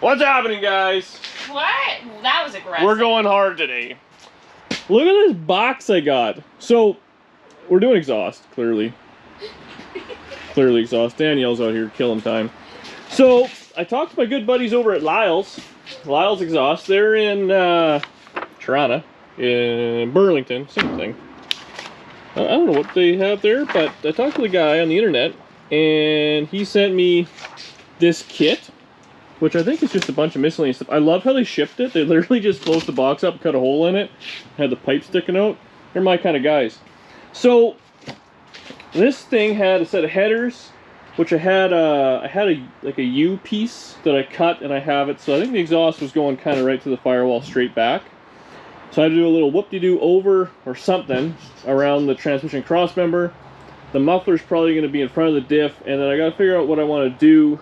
What's happening, guys? What? That was aggressive. We're going hard today. Look at this box I got. So, we're doing exhaust, clearly. Clearly exhaust. Danielle's out here killing time. So, I talked to my good buddies over at Lyell's. Lyell's Exhaust. They're in Toronto, in Burlington, same thing. I don't know what they have there, but I talked to the guy on the internet, and he sent me this kit, which I think is just a bunch of miscellaneous stuff. I love how they shipped it. They literally just closed the box up, cut a hole in it, had the pipe sticking out. They're my kind of guys. So this thing had a set of headers, which I had like a U piece that I cut, and I have it. So I think the exhaust was going kind of right to the firewall, straight back. So I had to do a little whoop-de-doo over or something around the transmission crossmember. The muffler's probably going to be in front of the diff, and then I got to figure out what I want to do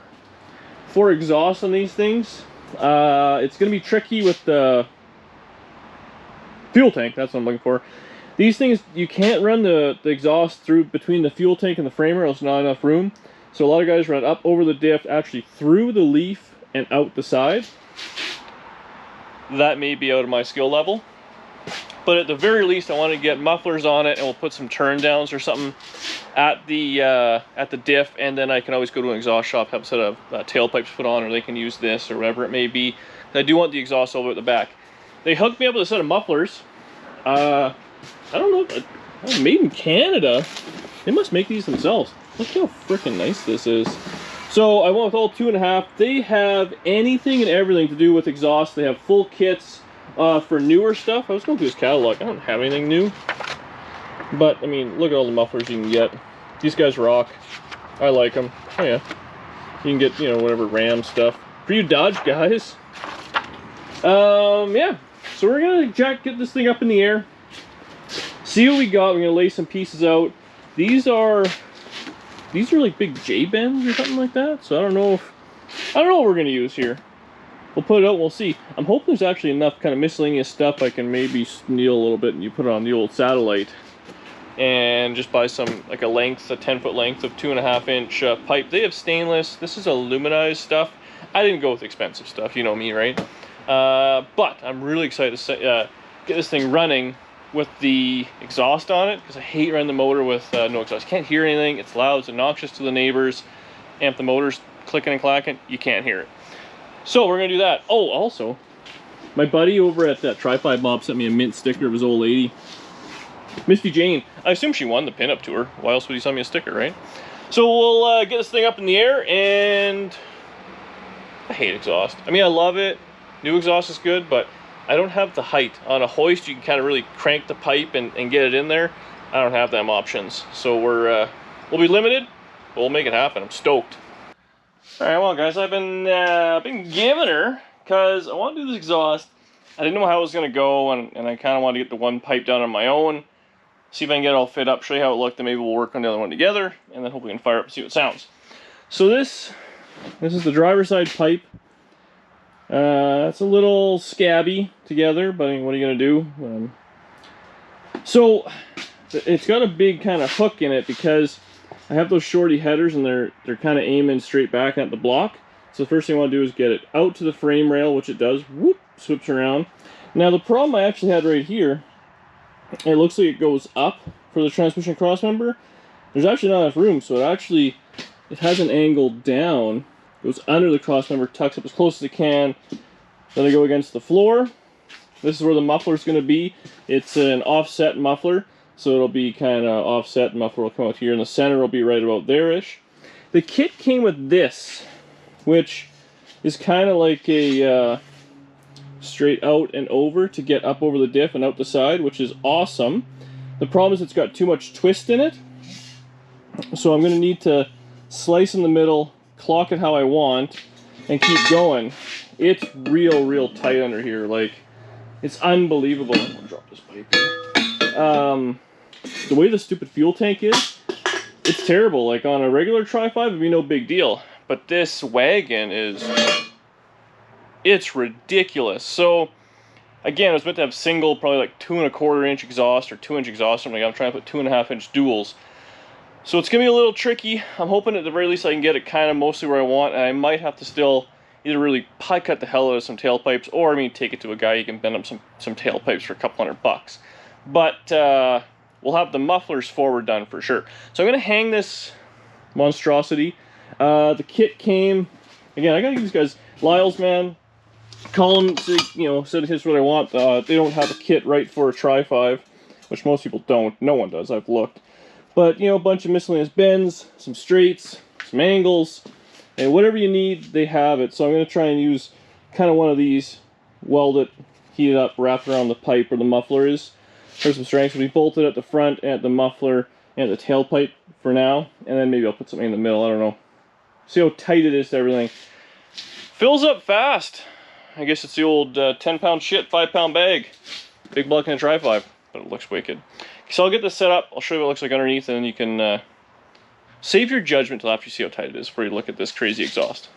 for exhaust on these things. It's going to be tricky with the fuel tank. That's what I'm looking for. These things, you can't run the exhaust through between the fuel tank and the framer, else not enough room. So a lot of guys run up over the diff, actually through the leaf and out the side. That may be out of my skill level. But at the very least, I want to get mufflers on it, and we'll put some turn downs or something at the diff, and then I can always go to an exhaust shop, have a set of tailpipes put on, or they can use this or whatever it may be. I do want the exhaust over at the back. They hooked me up with a set of mufflers. I don't know, made in Canada. They must make these themselves. Look how freaking nice this is. So I went with all 2.5. They have anything and everything to do with exhaust. They have full kits for newer stuff. I was going through this catalog. I don't have anything new. But, I mean, look at all the mufflers you can get. These guys rock. I like them. Oh, yeah. You can get, you know, whatever Ram stuff. For you Dodge guys. Yeah. So we're going to get this thing up in the air. See what we got. We're going to lay some pieces out. These are like big J-bends or something like that. So I don't know what we're going to use here. We'll put it out and we'll see. I'm hoping there's actually enough kind of miscellaneous stuff I can maybe steal a little bit, and you put it on the old satellite. And just buy some, like a 10-foot length of 2.5-inch pipe. They have stainless. This is aluminized stuff. I didn't go with expensive stuff, you know me, right? But I'm really excited to get this thing running with the exhaust on it, because I hate running the motor with no exhaust. You can't hear anything. It's loud. It's obnoxious to the neighbors. And if the motor's clicking and clacking, you can't hear it. So we're going to do that. Oh, also, my buddy over at that Tri-Fi Mob sent me a mint sticker of his old lady. Misty Jane. I assume she won the pinup tour. Why else would he send me a sticker, right? So we'll get this thing up in the air, and I hate exhaust. I mean, I love it. New exhaust is good, but I don't have the height. On a hoist, you can kind of really crank the pipe and get it in there. I don't have them options. So we'll be limited, but we'll make it happen. I'm stoked. All right, well, guys, I've been giving her, because I want to do this exhaust. I didn't know how it was going to go, and I kind of wanted to get the one pipe done on my own. See if I can get it all fit up, show you how it looked, and maybe we'll work on the other one together, and then hopefully we can fire up and see what it sounds. So this is the driver's side pipe. It's a little scabby together, but I mean, what are you going to do? So it's got a big kind of hook in it, because I have those shorty headers, and they're kind of aiming straight back at the block. So the first thing I want to do is get it out to the frame rail, which it does. Whoop, swoops around. Now the problem I actually had right here, it looks like it goes up for the transmission crossmember. There's actually not enough room, so it has an angle down, goes under the crossmember, tucks up as close as it can. Then I go against the floor. This is where the muffler is going to be. It's an offset muffler, so it'll be kind of offset. The muffler will come out here, and the center will be right about there-ish. The kit came with this, which is kind of like a straight out and over to get up over the diff and out the side, which is awesome. The problem is it's got too much twist in it, so I'm going to need to slice in the middle, clock it how I want, and keep going. It's real tight under here. Like, it's unbelievable. I'm going to drop this pipe here. The way the stupid fuel tank is, it's terrible. Like, on a regular Tri-5, it'd be no big deal. But this wagon it's ridiculous. So, again, I was meant to have single, probably like 2.25-inch exhaust or 2-inch exhaust. I'm trying to put 2.5-inch duals. So it's going to be a little tricky. I'm hoping at the very least I can get it kind of mostly where I want. And I might have to still either really pie cut the hell out of some tailpipes, or I mean take it to a guy, you can bend up some tailpipes for a couple $100. But we'll have the mufflers forward done for sure. So I'm gonna hang this monstrosity. The kit came, again, I gotta give these guys, Lyell's, man, Colin, you know, said here's what I want. They don't have a kit right for a Tri-5, which most people don't. No one does, I've looked. But, you know, a bunch of miscellaneous bends, some straights, some angles, and whatever you need, they have it. So I'm going to try and use kind of one of these, weld it, heat it up, wrap it around the pipe where the muffler is. There's some strengths. We'll be bolted at the front, at the muffler, and the tailpipe for now. And then maybe I'll put something in the middle, I don't know. See how tight it is to everything. Fills up fast. I guess it's the old 10-pound shit, 5-pound bag. Big block and a Tri-5, but it looks wicked. So I'll get this set up, I'll show you what it looks like underneath, and then you can save your judgment till after you see how tight it is before you look at this crazy exhaust.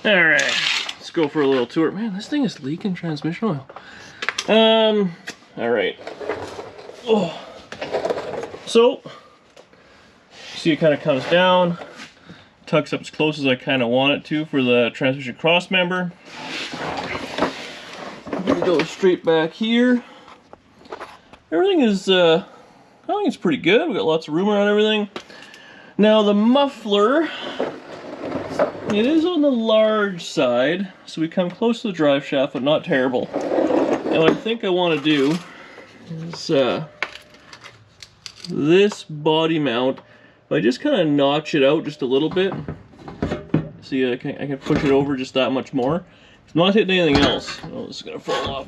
Alright, let's go for a little tour. Man, this thing is leaking transmission oil. Alright. Oh. So, see it kind of comes down, tucks up as close as I kind of want it to for the transmission cross member. Go straight back here. Everything is, I think it's pretty good. We got lots of room around everything. Now the muffler, it is on the large side, so we come close to the drive shaft, but not terrible. And what I think I want to do is this body mount. If I just kind of notch it out just a little bit, see, I can push it over just that much more. It's not hitting anything else. Oh, this is gonna fall off.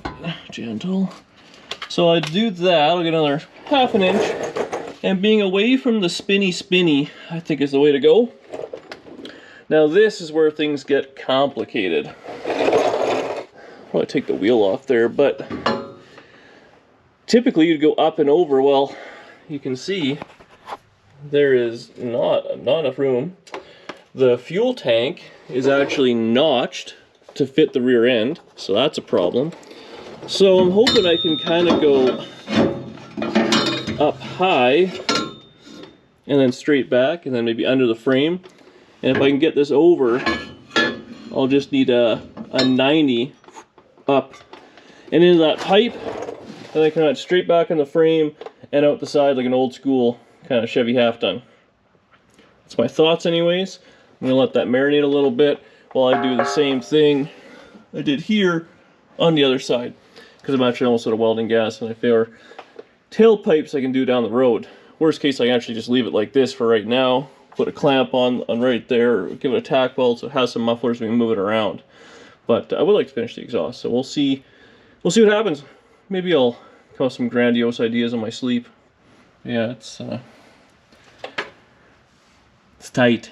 Gentle. So I do that. I'll get another ½ an inch, and being away from the spinny, I think is the way to go. Now this is where things get complicated. Probably take the wheel off there, but typically you'd go up and over. Well, you can see there is not enough room. The fuel tank is actually notched to fit the rear end, so that's a problem. So I'm hoping I can kind of go up high and then straight back and then maybe under the frame. And if I can get this over, I'll just need a 90 up and into that pipe, and I can run it straight back in the frame and out the side like an old school kind of Chevy half ton. That's my thoughts anyways. I'm gonna let that marinate a little bit while I do the same thing I did here on the other side, because I'm actually almost out of welding gas, and if there are tailpipes I can do down the road. Worst case, I can actually just leave it like this for right now, put a clamp on right there, or give it a tack weld so it has some mufflers, we can move it around. But I would like to finish the exhaust, so we'll see what happens. Maybe I'll come up with some grandiose ideas on my sleep. Yeah, it's tight.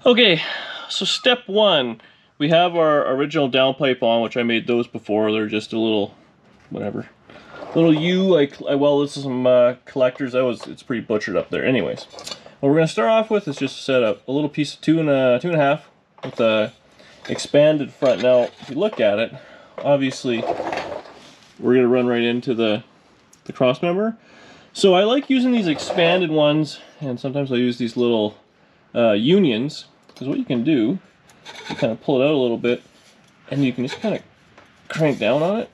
Okay, so step one, we have our original downpipe on, which I made those before. They're just a little, whatever, little U. I welded some collectors. It's pretty butchered up there. Anyways, what we're gonna start off with is just set up a little piece of 2.5 with a expanded front. Now, if you look at it, obviously we're gonna run right into the cross member. So I like using these expanded ones, and sometimes I use these little unions, because what you can do, you kind of pull it out a little bit, and you can just kind of crank down on it,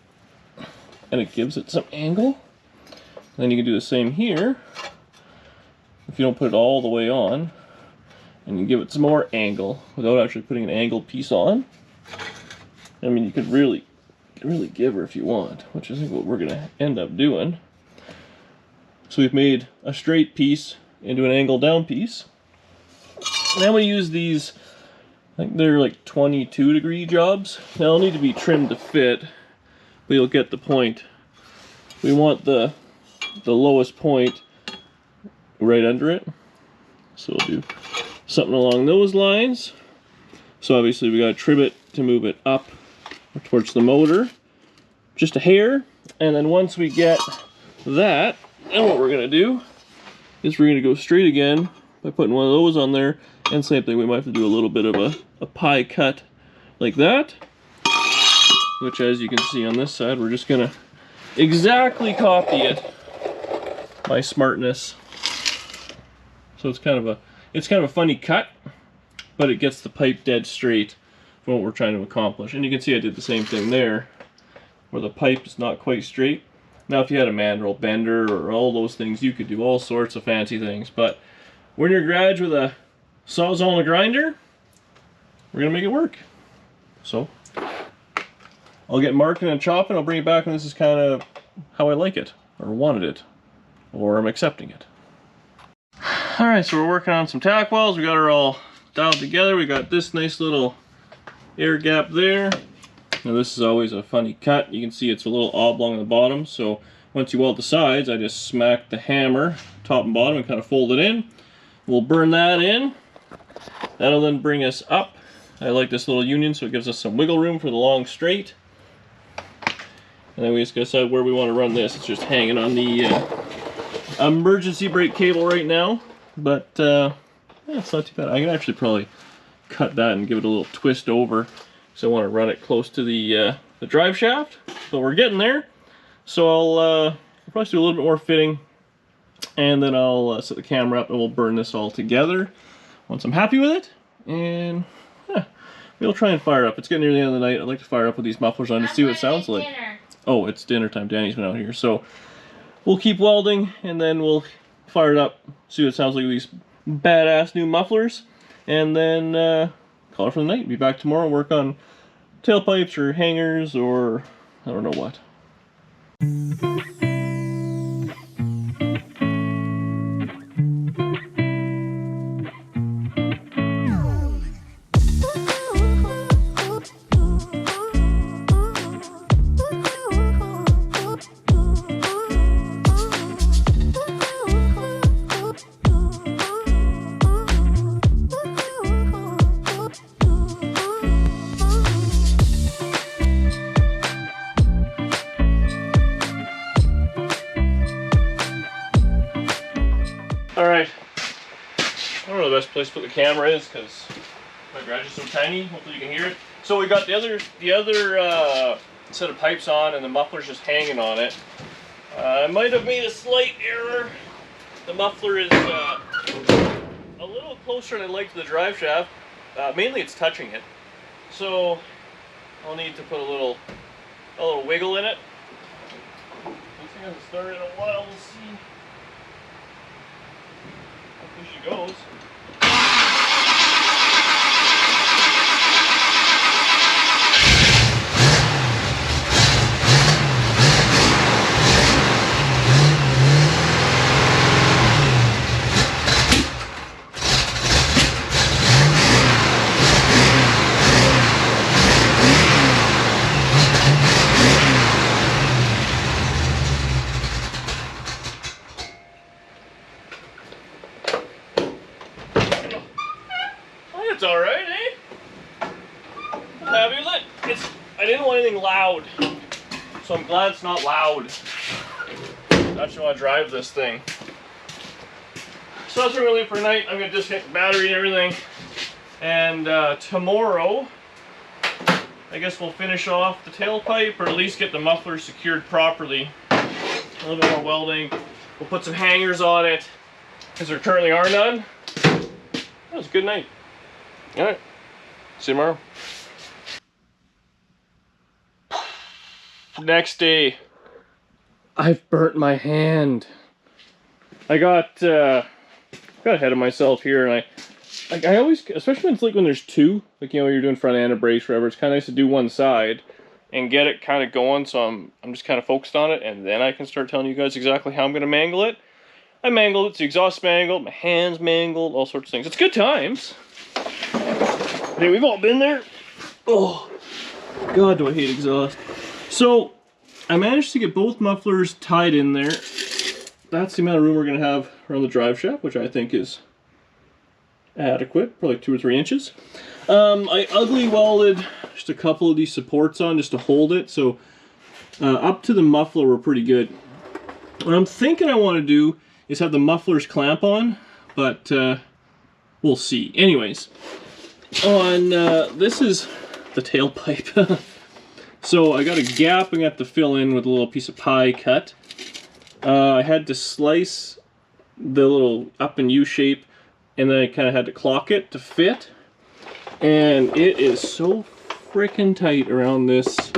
and it gives it some angle. And then you can do the same here, if you don't put it all the way on, and you give it some more angle without actually putting an angled piece on. I mean, you could really give her if you want, which I think what we're gonna end up doing. So we've made a straight piece into an angled down piece. And then we use these, I think they're like 22-degree jobs. Now they'll need to be trimmed to fit, but you'll get the point. We want the lowest point right under it. So we'll do something along those lines. So obviously we gotta trim it to move it up towards the motor, just a hair. And then once we get that, then what we're gonna do is we're gonna go straight again by putting one of those on there, and same thing, we might have to do a little bit of a pie cut like that, which as you can see on this side, we're just gonna exactly copy it by smartness. So it's kind of a funny cut, but it gets the pipe dead straight for what we're trying to accomplish. And you can see I did the same thing there, where the pipe is not quite straight. Now if you had a mandrel bender or all those things, you could do all sorts of fancy things, but when you're in your garage with a sawzall and a grinder, we're gonna make it work. So I'll get marking and chopping, I'll bring it back, and this is kind of how I like it, or wanted it, or I'm accepting it. Alright, so we're working on some tack welds. We got her all dialed together. We got this nice little air gap there. Now this is always a funny cut. You can see it's a little oblong on the bottom, so once you weld the sides, I just smack the hammer top and bottom and kind of fold it in. We'll burn that in. That'll then bring us up. I like this little union, so it gives us some wiggle room for the long straight. And then we just decide where we want to run this. It's just hanging on the emergency brake cable right now, but yeah, it's not too bad. I can actually probably cut that and give it a little twist over, so I want to run it close to the drive shaft. But we're getting there, so I'll probably do a little bit more fitting, and then I'll set the camera up and we'll burn this all together once I'm happy with it. And yeah, we'll try and fire up. It's getting near the end of the night. I'd like to fire up with these mufflers on to see what it sounds like. Oh, it's dinner time. Danny's been out here, so we'll keep welding and then we'll fire it up, see what it sounds like with these badass new mufflers, and then call it for the night. Be back tomorrow and work on tailpipes or hangers or I don't know what. Alright, I don't know the best place to put the camera is because my garage is so tiny. Hopefully you can hear it. So we got the other set of pipes on and the muffler's just hanging on it. I might have made a slight error. The muffler is a little closer than I like to the drive shaft. Mainly it's touching it. So I'll need to put a little wiggle in it. This thing hasn't started in a while, we'll see. Here she goes. It's alright, eh? I'm happy with it. I didn't want anything loud, so I'm glad it's not loud. I actually want to drive this thing. So that's what we're going to leave for tonight. I'm going to disconnect the battery and everything. And tomorrow, I guess we'll finish off the tailpipe, or at least get the muffler secured properly. A little bit more welding. We'll put some hangers on it, because there currently are none. That was a good night. Alright, see you tomorrow. Next day, I've burnt my hand. I got ahead of myself here, and I always, especially when it's like when there's two, like, you know, you're doing front and a brace, whatever, it's kind of nice to do one side and get it kind of going, so I'm just kind of focused on it, and then I can start telling you guys exactly how I'm going to mangle it. I mangled it, it's the exhaust mangled, my hand's mangled, all sorts of things. It's good times. Hey, we've all been there. Oh, God, do I hate exhaust. So, I managed to get both mufflers tied in there. That's the amount of room we're going to have around the drive shaft, which I think is adequate, probably 2 or 3 inches. I ugly welded just a couple of these supports on just to hold it, so up to the muffler we're pretty good. What I'm thinking I want to do is have the mufflers clamp on, but we'll see. Anyways, on this is the tailpipe. So I got a gap I'm going to have to fill in with a little piece of pie cut. I had to slice the little up and U shape, and then I kind of had to clock it to fit. And it is so freaking tight around this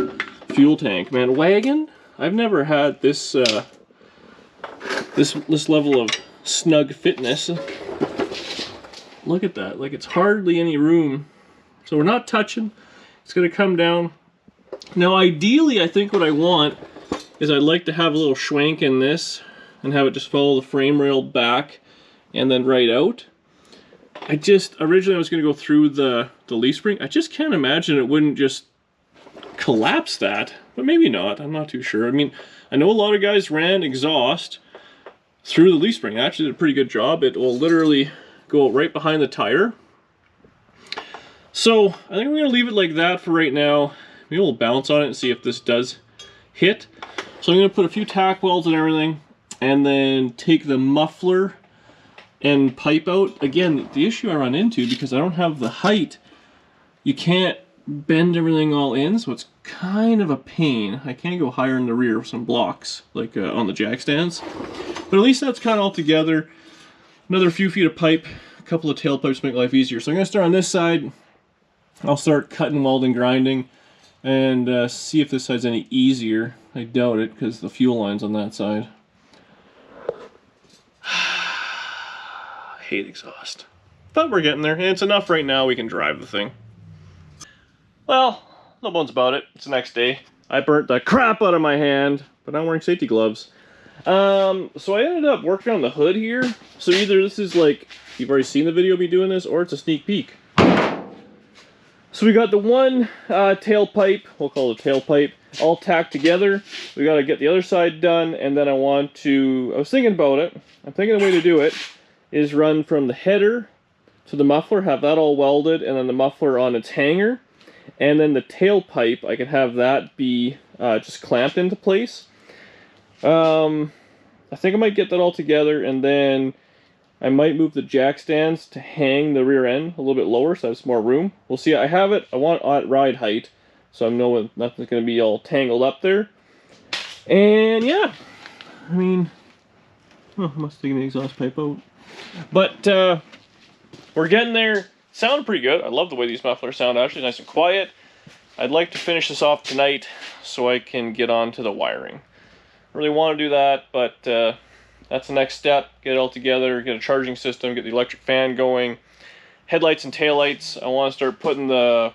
fuel tank, man. Wagon, I've never had this this level of snug fitness. Look at that, like it's hardly any room. So we're not touching. It's gonna come down. Now ideally, I think what I want is I'd like to have a little schwank in this and have it just follow the frame rail back and then right out. Originally I was gonna go through the leaf spring. I just can't imagine it wouldn't just collapse that, but maybe not, I'm not too sure. I mean, I know a lot of guys ran exhaust through the leaf spring. Actually did a pretty good job. It will literally go right behind the tire. So I think we're gonna leave it like that for right now. Maybe we'll bounce on it and see if this does hit. So I'm gonna put a few tack welds and everything, and then take the muffler and pipe out. Again, the issue I run into, because I don't have the height, you can't bend everything all in, so it's kind of a pain. I can't go higher in the rear with some blocks, like on the jack stands. But at least that's kind of all together. Another few feet of pipe, a couple of tailpipes make life easier. So I'm gonna start on this side. I'll start cutting, welding, grinding, and see if this side's any easier. I doubt it, because the fuel line's on that side. I hate exhaust. But we're getting there, and it's enough right now we can drive the thing. Well, no bones about it. It's the next day. I burnt the crap out of my hand, but I'm wearing safety gloves. So I ended up working on the hood here. So either this is like, you've already seen the video of me doing this, or it's a sneak peek. So we got the one tailpipe, we'll call it a tailpipe, all tacked together. We got to get the other side done, and then I was thinking about it. I'm thinking the way to do it is run from the header to the muffler, have that all welded, and then the muffler on its hanger. And then the tailpipe, I can have that be just clamped into place. I think I might get that all together, and then I might move the jack stands to hang the rear end a little bit lower so I have some more room. We'll see. I have it. I want at ride height, so I know nothing's going to be all tangled up there. And yeah, I mean, oh, I must have taken the exhaust pipe out. But we're getting there. Sound pretty good. I love the way these mufflers sound, actually nice and quiet. I'd like to finish this off tonight so I can get on to the wiring. I really want to do that, but that's the next step. Get it all together, get a charging system, get the electric fan going, headlights and taillights. I want to start putting the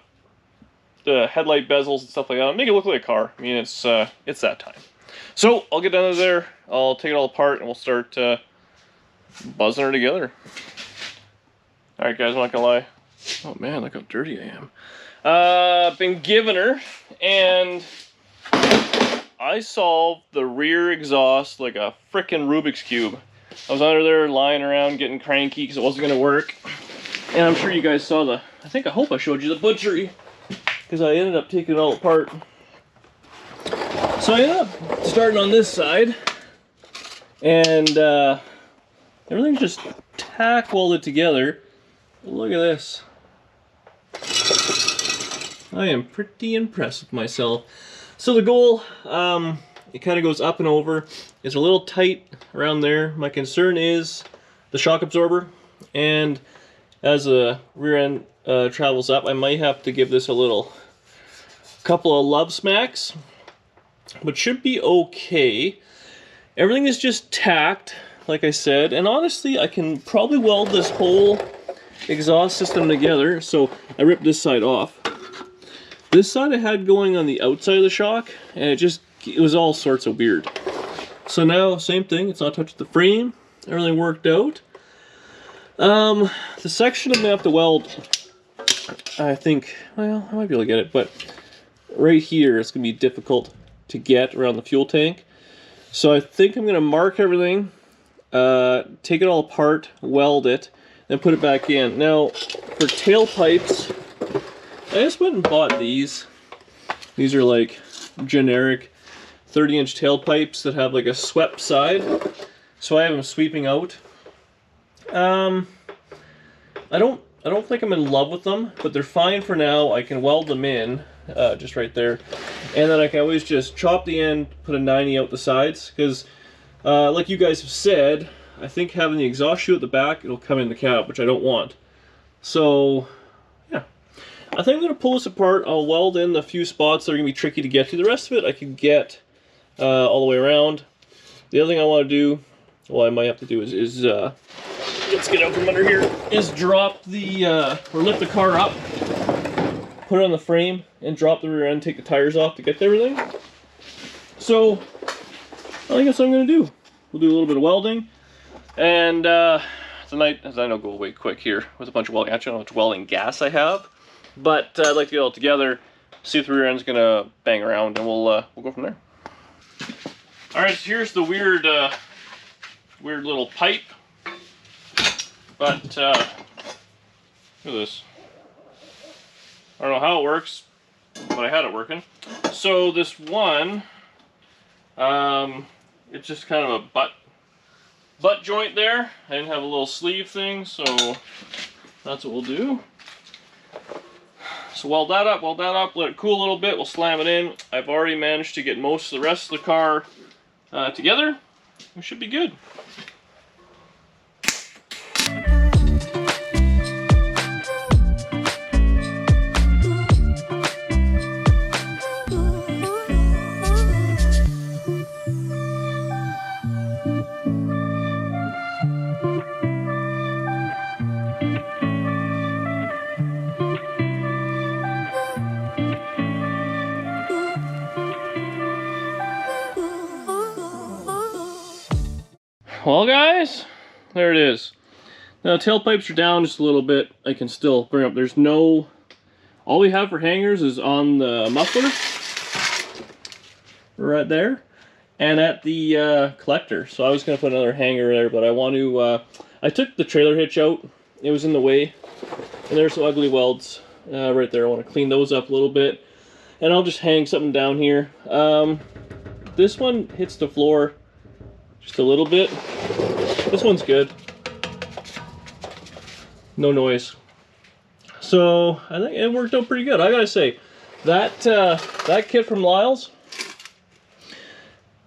headlight bezels and stuff like that. Make it look like a car. I mean, it's that time. So I'll get down to there. I'll take it all apart and we'll start buzzing her together. All right, guys, I'm not gonna lie. Oh man, look how dirty I am. Been giving her, and I solved the rear exhaust like a frickin' Rubik's Cube. I was under there lying around getting cranky because it wasn't gonna work. And I'm sure you guys saw I hope I showed you the butchery, because I ended up taking it all apart. So I ended up starting on this side, and everything's just tack welded together. Look at this. I am pretty impressed with myself. So the goal, it kind of goes up and over. It's a little tight around there. My concern is the shock absorber, and as the rear end travels up, I might have to give this a couple of love smacks, but should be okay. Everything is just tacked, like I said, and honestly, I can probably weld this whole exhaust system together. So I ripped this side off. This side I had going on the outside of the shock, and it was all sorts of weird. So now, same thing, it's not touched the frame, everything worked out. The section I'm gonna have to weld, I think, well, I might be able to get it, but right here it's gonna be difficult to get around the fuel tank. So I think I'm gonna mark everything, take it all apart, weld it, then put it back in. Now, for tailpipes, I just went and bought these. These are like generic 30-inch tailpipes that have like a swept side. So I have them sweeping out. I don't think I'm in love with them, but they're fine for now. I can weld them in, just right there. And then I can always just chop the end, put a 90 out the sides, because like you guys have said, I think having the exhaust chute at the back, it'll come in the cab, which I don't want. So, yeah. I think I'm going to pull this apart. I'll weld in the few spots that are going to be tricky to get to. The rest of it I can get all the way around. The other thing I want to do, well, I might have to do is let's get out from under here, is drop the, or lift the car up, put it on the frame, and drop the rear end, take the tires off to get to everything. So, I think that's what I'm going to do. We'll do a little bit of welding, and tonight, as I know, go away quick here with a bunch of welding. Actually, I don't know how much welding gas I have, but I'd like to get it all together, see if the rear end's going to bang around, and we'll go from there. Alright, so here's the weird little pipe. But, look at this. I don't know how it works, but I had it working. So this one, it's just kind of a butt joint there. I didn't have a little sleeve thing, so that's what we'll do. So weld that up, let it cool a little bit, we'll slam it in. I've already managed to get most of the rest of the car together. We should be good. Well guys, there it is. Now tailpipes are down just a little bit. I can still bring up, there's no, all we have for hangers is on the muffler, right there, and at the collector. So I was going to put another hanger there, but I want to, I took the trailer hitch out, it was in the way, and there's some ugly welds right there. I want to clean those up a little bit, and I'll just hang something down here. This one hits the floor just a little bit. This one's good. No noise. So I think it worked out pretty good. I gotta say, that that kit from Lyell's,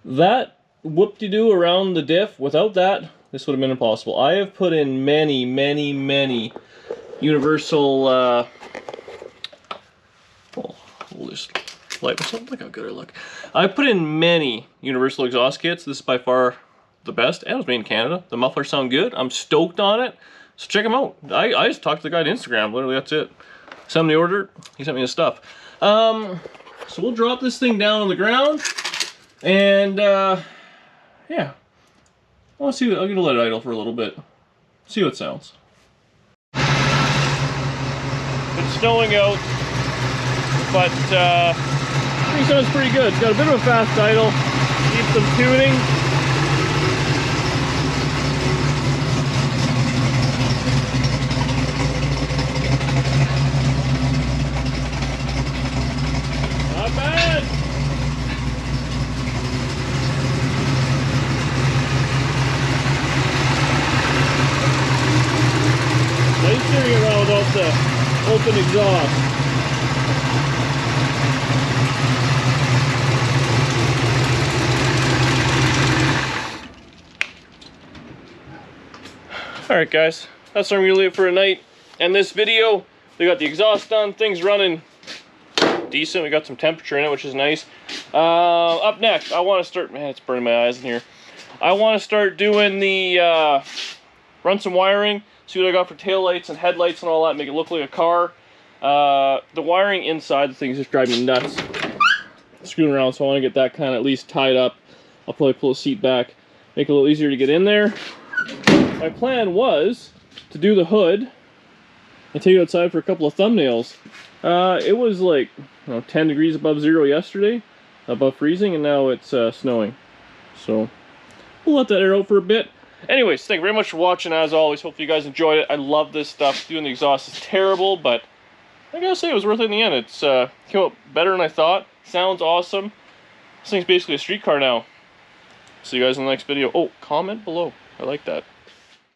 that whoop-de-doo around the diff, without that, this would have been impossible. I have put in many universal, well, we'll just light myself. Look how good I look. I put in many universal exhaust kits. This is by far the best, and it was made in Canada. The mufflers sound good. I'm stoked on it. So check them out. I just talked to the guy on Instagram. Literally, that's it. Sent him the order. He sent me the stuff. So we'll drop this thing down on the ground, and yeah, I'll see. I'm gonna let it idle for a little bit. See what it sounds. It's snowing out, but I think it sounds pretty good. It's got a bit of a fast idle. Needs some tuning. Steering around without the open exhaust. Alright guys, that's where I'm going to leave it for tonight. And this video, we got the exhaust done, things running decent, we got some temperature in it, which is nice. Up next, I want to start, man, it's burning my eyes in here. I want to start doing the, run some wiring, see what I got for taillights and headlights and all that, make it look like a car. The wiring inside the thing is just driving me nuts. Screwing around, so I want to get that kind of at least tied up. I'll probably pull the seat back, make it a little easier to get in there. My plan was to do the hood and take it outside for a couple of thumbnails. It was like 10 degrees above zero yesterday, above freezing, and now it's snowing. So we'll let that air out for a bit. Anyways, thank you very much for watching, as always. Hopefully you guys enjoyed it. I love this stuff. Doing the exhaust is terrible, but I gotta say it was worth it in the end. It's came out better than I thought. Sounds awesome. This thing's basically a street car now. See you guys in the next video. Oh, comment below. I like that.